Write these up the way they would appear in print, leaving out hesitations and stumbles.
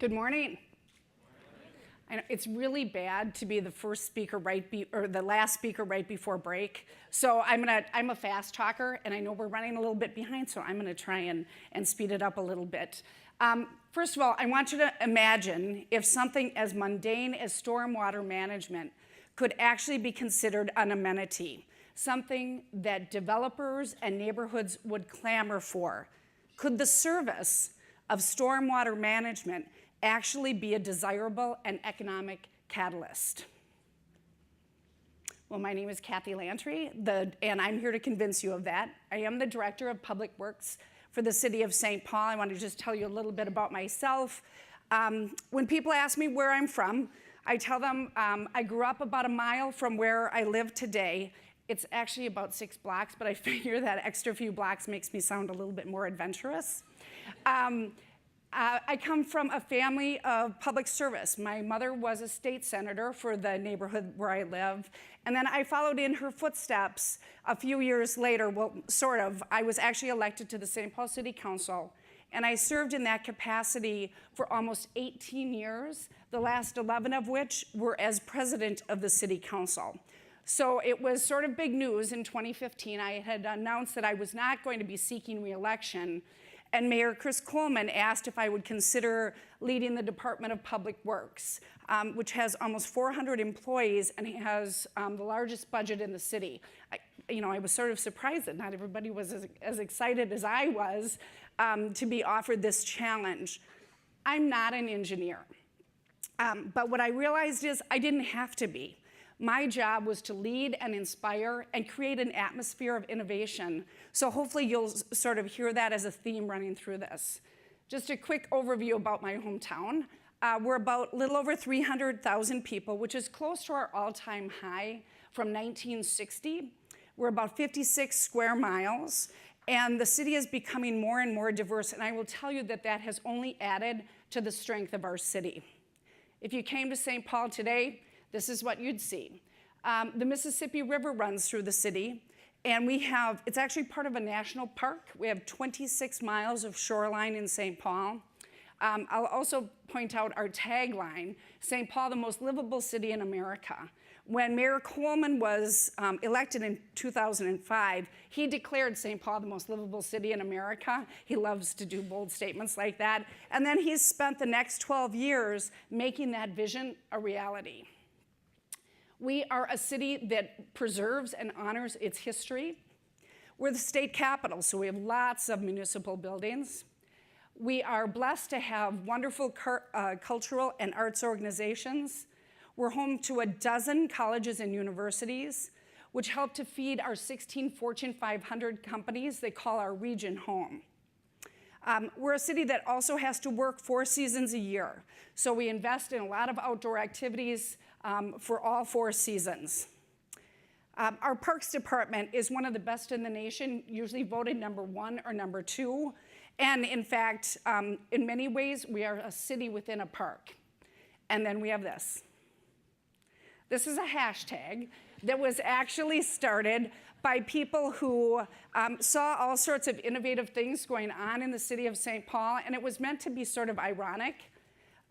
Good morning. I know it's really bad to be the first speaker or the last speaker right before break. So I'm a fast talker, and I know we're running a little bit behind, so I'm gonna try and speed it up a little bit. First of all, I want you to imagine if something as mundane as stormwater management could actually be considered an amenity, something that developers and neighborhoods would clamor for. Could the service of stormwater management actually be a desirable and economic catalyst? Well, my name is Kathy Lantry, and I'm here to convince you of that. I am the Director of Public Works for the City of St. Paul. I want to just tell you a little bit about myself. When people ask me where I'm from, I tell them I grew up about a mile from where I live today. It's actually about 6 blocks, but I figure that extra few blocks makes me sound a little bit more adventurous. I come from a family of public service. My mother was a state senator for the neighborhood where I live, and then I followed in her footsteps a few years later. Well, sort of. I was actually elected to the St. Paul City Council, and I served in that capacity for almost 18 years, the last 11 of which were as president of the City Council. So it was sort of big news in 2015. I had announced that I was not going to be seeking re-election, and Mayor Chris Coleman asked if I would consider leading the Department of Public Works, which has almost 400 employees and has the largest budget in the city. I was sort of surprised that not everybody was as excited as I was to be offered this challenge. I'm not an engineer, but what I realized is I didn't have to be. My job was to lead and inspire and create an atmosphere of innovation. So hopefully you'll sort of hear that as a theme running through this. Just a quick overview about my hometown. We're about a little over 300,000 people, which is close to our all-time high from 1960. We're about 56 square miles, and the city is becoming more and more diverse, and I will tell you that that has only added to the strength of our city. If you came to St. Paul today, this is what you'd see. The Mississippi River runs through the city, and it's actually part of a national park. We have 26 miles of shoreline in St. Paul. I'll also point out our tagline, St. Paul, the most livable city in America. When Mayor Coleman was elected in 2005, he declared St. Paul the most livable city in America. He loves to do bold statements like that. And then he's spent the next 12 years making that vision a reality. We are a city that preserves and honors its history. We're the state capital, so we have lots of municipal buildings. We are blessed to have wonderful cultural and arts organizations. We're home to a dozen colleges and universities, which help to feed our 16 Fortune 500 companies they call our region home. We're a city that also has to work 4 seasons a year, so we invest in a lot of outdoor activities for all 4 seasons. Our Parks Department is one of the best in the nation, usually voted #1 or #2. And in fact, in many ways, we are a city within a park. And then we have this. This is a hashtag that was actually started by people who saw all sorts of innovative things going on in the city of St. Paul, and it was meant to be sort of ironic.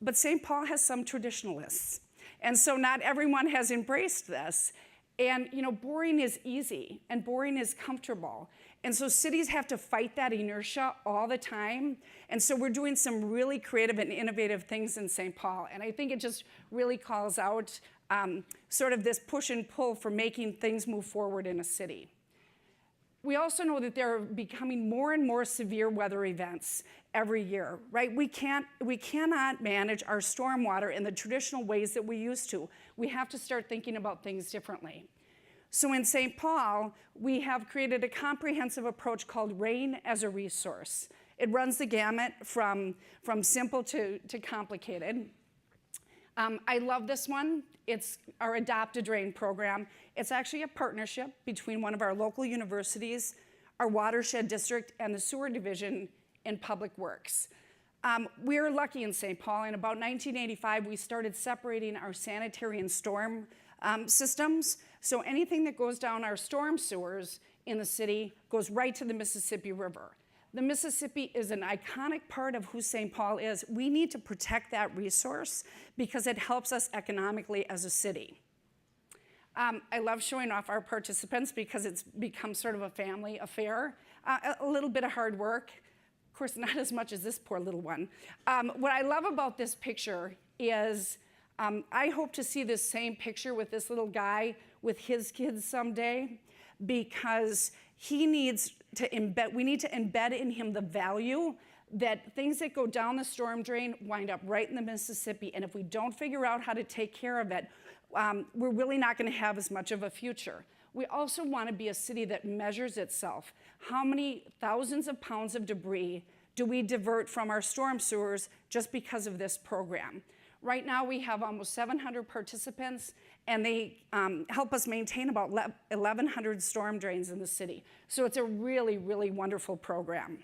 But St. Paul has some traditionalists. And so not everyone has embraced this. And boring is easy and boring is comfortable. And so cities have to fight that inertia all the time. And so we're doing some really creative and innovative things in St. Paul. And I think it just really calls out sort of this push and pull for making things move forward in a city. We also know that there are becoming more and more severe weather events every year, right? We cannot manage our stormwater in the traditional ways that we used to. We have to start thinking about things differently. So in St. Paul, we have created a comprehensive approach called Rain as a Resource. It runs the gamut from simple to complicated. I love this one. It's our Adopt a Drain program. It's actually a partnership between one of our local universities, our watershed district, and the sewer division in Public Works. We're lucky in St. Paul. In about 1985, we started separating our sanitary and storm systems. So anything that goes down our storm sewers in the city goes right to the Mississippi River. The Mississippi is an iconic part of who St. Paul is. We need to protect that resource because it helps us economically as a city. I love showing off our participants because it's become sort of a family affair. A little bit of hard work. Of course, not as much as this poor little one. What I love about this picture is I hope to see this same picture with this little guy with his kids someday, because we need to embed in him the value that things that go down the storm drain wind up right in the Mississippi, and if we don't figure out how to take care of it, we're really not going to have as much of a future. We also want to be a city that measures itself. How many thousands of pounds of debris do we divert from our storm sewers just because of this program? Right now, we have almost 700 participants, and they help us maintain about 1,100 storm drains in the city. So it's a really, really wonderful program.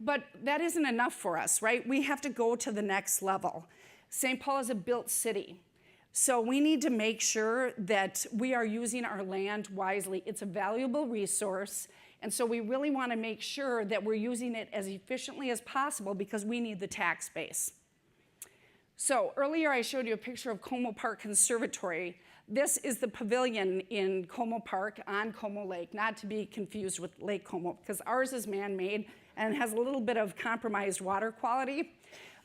But that isn't enough for us, right? We have to go to the next level. St. Paul is a built city. So we need to make sure that we are using our land wisely. It's a valuable resource, and so we really want to make sure that we're using it as efficiently as possible because we need the tax base. So earlier I showed you a picture of Como Park Conservatory. This is the pavilion in Como Park on Como Lake, not to be confused with Lake Como, because ours is man-made and has a little bit of compromised water quality.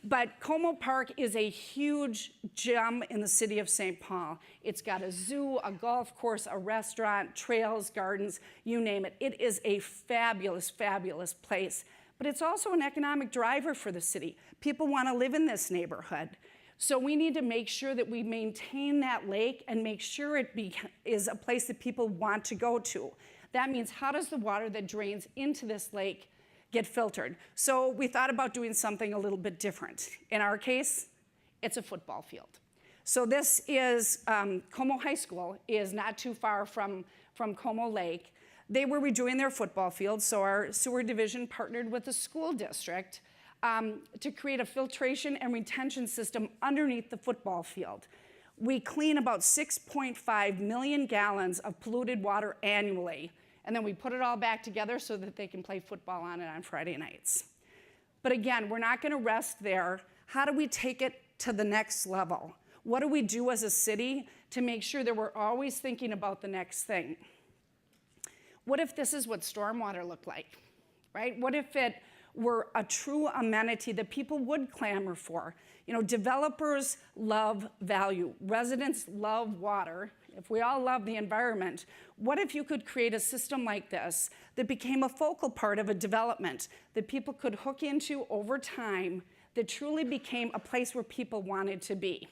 But Como Park is a huge gem in the city of St. Paul. It's got a zoo, a golf course, a restaurant, trails, gardens, you name it. It is a fabulous, fabulous place. But it's also an economic driver for the city. People want to live in this neighborhood. So we need to make sure that we maintain that lake and make sure it is a place that people want to go to. That means, how does the water that drains into this lake get filtered? So we thought about doing something a little bit different. In our case, it's a football field. So this is, Como High School is not too far from Como Lake. They were redoing their football field, so our sewer division partnered with the school district to create a filtration and retention system underneath the football field. We clean about 6.5 million gallons of polluted water annually, and then we put it all back together so that they can play football on it on Friday nights. But again, we're not going to rest there. How do we take it to the next level? What do we do as a city to make sure that we're always thinking about the next thing? What if this is what stormwater looked like, right? What if it were a true amenity that people would clamor for? You know, developers love value. Residents love water. If we all love the environment, what if you could create a system like this that became a focal part of a development that people could hook into over time, that truly became a place where people wanted to be?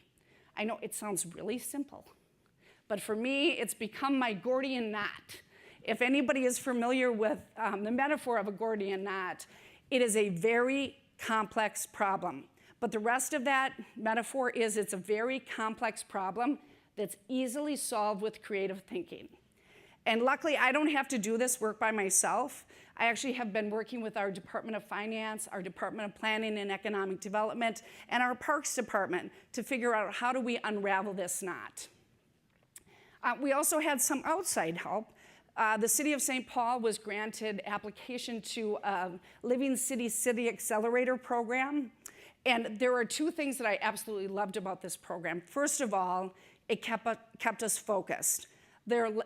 I know it sounds really simple, but for me, it's become my Gordian knot. If anybody is familiar with the metaphor of a Gordian knot, it is a very complex problem. But the rest of that metaphor is it's a very complex problem that's easily solved with creative thinking. And luckily, I don't have to do this work by myself. I actually have been working with our Department of Finance, our Department of Planning and Economic Development, and our Parks Department to figure out how do we unravel this knot. We also had some outside help. The City of St. Paul was granted application to a Living City Accelerator program. And there are two things that I absolutely loved about this program. First of all, it kept us focused.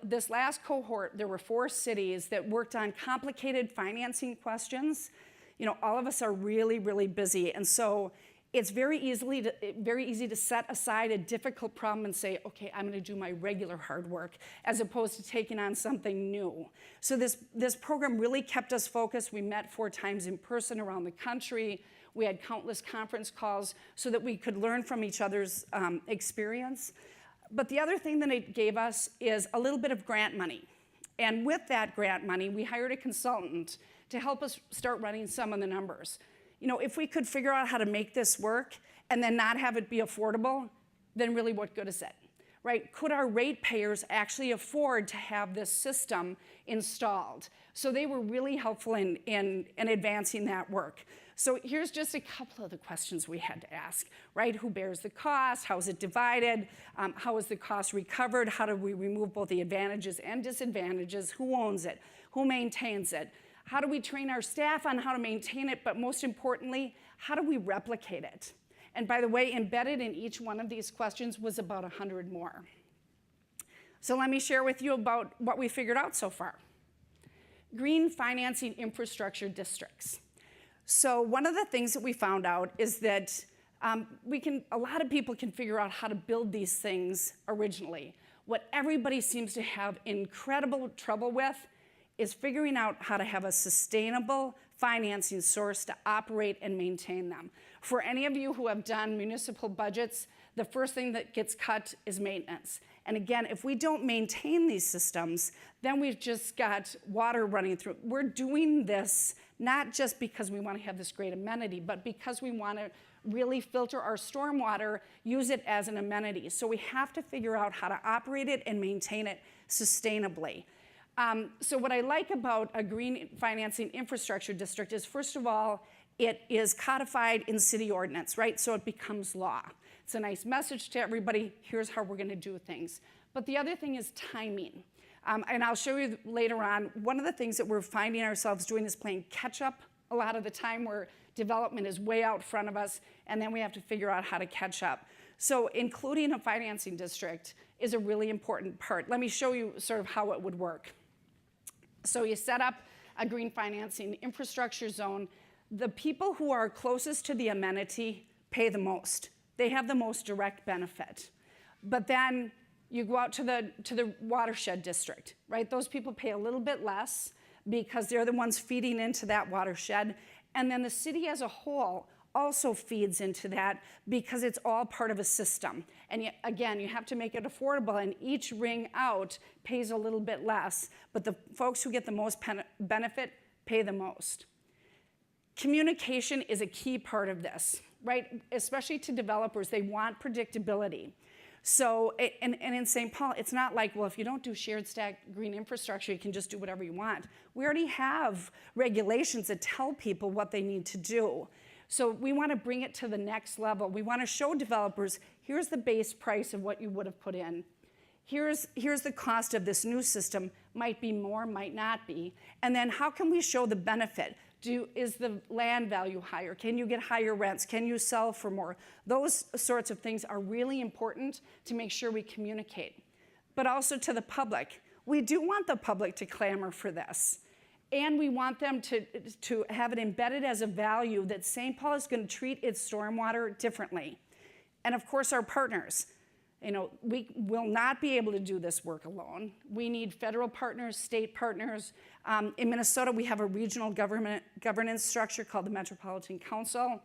This last cohort, there were 4 cities that worked on complicated financing questions. You know, all of us are really, really busy. And so it's very easy to set aside a difficult problem and say, okay, I'm going to do my regular hard work, as opposed to taking on something new. So this program really kept us focused. We met 4 times in person around the country. We had countless conference calls so that we could learn from each other's experience. But the other thing that it gave us is a little bit of grant money. And with that grant money, we hired a consultant to help us start running some of the numbers. You know, if we could figure out how to make this work and then not have it be affordable, then really what good is it, right? Could our ratepayers actually afford to have this system installed? So they were really helpful in advancing that work. So here's just a couple of the questions we had to ask, right? Who bears the cost? How is it divided? How is the cost recovered? How do we remove both the advantages and disadvantages? Who owns it? Who maintains it? How do we train our staff on how to maintain it? But most importantly, how do we replicate it? And by the way, embedded in each one of these questions was about 100 more. So let me share with you about what we figured out so far. Green financing infrastructure districts. So one of the things that we found out is that a lot of people can figure out how to build these things originally. What everybody seems to have incredible trouble with is figuring out how to have a sustainable financing source to operate and maintain them. For any of you who have done municipal budgets, the first thing that gets cut is maintenance. And again, if we don't maintain these systems, then we've just got water running through. We're doing this not just because we want to have this great amenity, but because we want to really filter our stormwater, use it as an amenity. So we have to figure out how to operate it and maintain it sustainably. So what I like about a green financing infrastructure district is, first of all, it is codified in city ordinance, right? So it becomes law. It's a nice message to everybody. Here's how we're going to do things. But the other thing is timing. And I'll show you later on, one of the things that we're finding ourselves doing is playing catch up a lot of the time, where development is way out front of us, and then we have to figure out how to catch up. So including a financing district is a really important part. Let me show you sort of how it would work. So you set up a green financing infrastructure zone. The people who are closest to the amenity pay the most. They have the most direct benefit. But then you go out to the watershed district, right? Those people pay a little bit less because they're the ones feeding into that watershed. And then the city as a whole also feeds into that because it's all part of a system. And yet, again, you have to make it affordable, and each ring out pays a little bit less, but the folks who get the most benefit pay the most. Communication is a key part of this, right? Especially to developers, they want predictability. So, and in St. Paul, it's not like, well, if you don't do shared stack green infrastructure, you can just do whatever you want. We already have regulations that tell people what they need to do. So we want to bring it to the next level. We want to show developers, here's the base price of what you would have put in. Here's the cost of this new system. Might be more, might not be. And then how can we show the benefit? Is the land value higher? Can you get higher rents? Can you sell for more? Those sorts of things are really important to make sure we communicate. But also to the public. We do want the public to clamor for this. And we want them to have it embedded as a value that St. Paul is going to treat its stormwater differently. And of course, our partners. You know, we will not be able to do this work alone. We need federal partners, state partners. In Minnesota, we have a regional governance structure called the Metropolitan Council.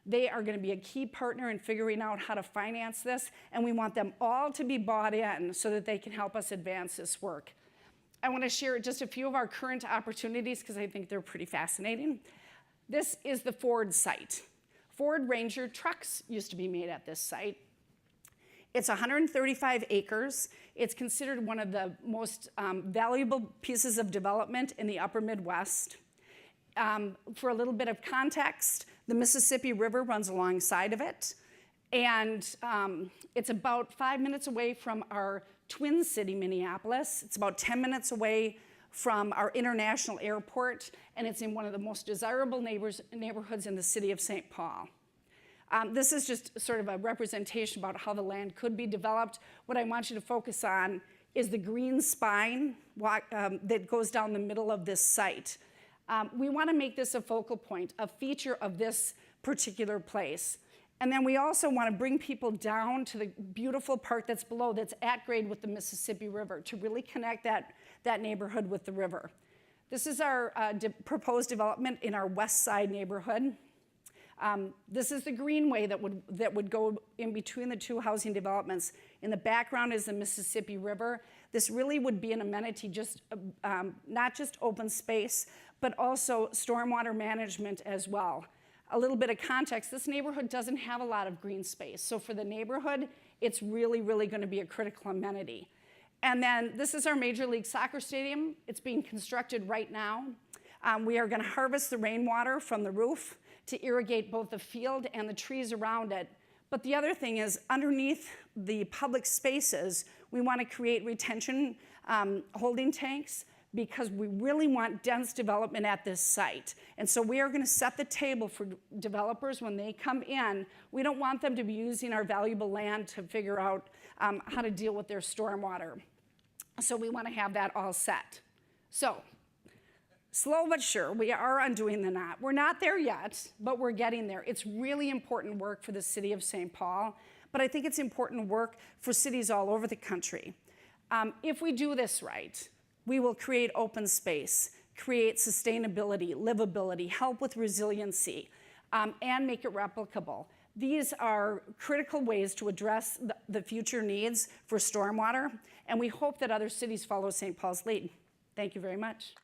They are going to be a key partner in figuring out how to finance this, and we want them all to be bought in so that they can help us advance this work. I want to share just a few of our current opportunities because I think they're pretty fascinating. This is the Ford site. Ford Ranger trucks used to be made at this site. It's 135 acres. It's considered one of the most valuable pieces of development in the upper Midwest. For a little bit of context, the Mississippi River runs alongside of it. And it's about 5 minutes away from our twin city, Minneapolis. It's about 10 minutes away from our international airport. And it's in one of the most desirable neighborhoods in the city of St. Paul. This is just sort of a representation about how the land could be developed. What I want you to focus on is the green spine that goes down the middle of this site. We want to make this a focal point, a feature of this particular place. And then we also want to bring people down to the beautiful part that's below, that's at grade with the Mississippi River, to really connect that neighborhood with the river. This is our proposed development in our west side neighborhood. This is the greenway that would go in between the two housing developments. In the background is the Mississippi River. This really would be an amenity, not just open space, but also stormwater management as well. A little bit of context, this neighborhood doesn't have a lot of green space. So for the neighborhood, it's really, really going to be a critical amenity. And then this is our Major League Soccer stadium. It's being constructed right now. We are going to harvest the rainwater from the roof to irrigate both the field and the trees around it. But the other thing is, underneath the public spaces, we want to create retention holding tanks because we really want dense development at this site. And so we are going to set the table for developers when they come in. We don't want them to be using our valuable land to figure out how to deal with their stormwater. So we want to have that all set. So slow but sure, we are undoing the knot. We're not there yet, but we're getting there. It's really important work for the city of St. Paul, but I think it's important work for cities all over the country. If we do this right, we will create open space, create sustainability, livability, help with resiliency, and make it replicable. These are critical ways to address the future needs for stormwater, and we hope that other cities follow St. Paul's lead. Thank you very much.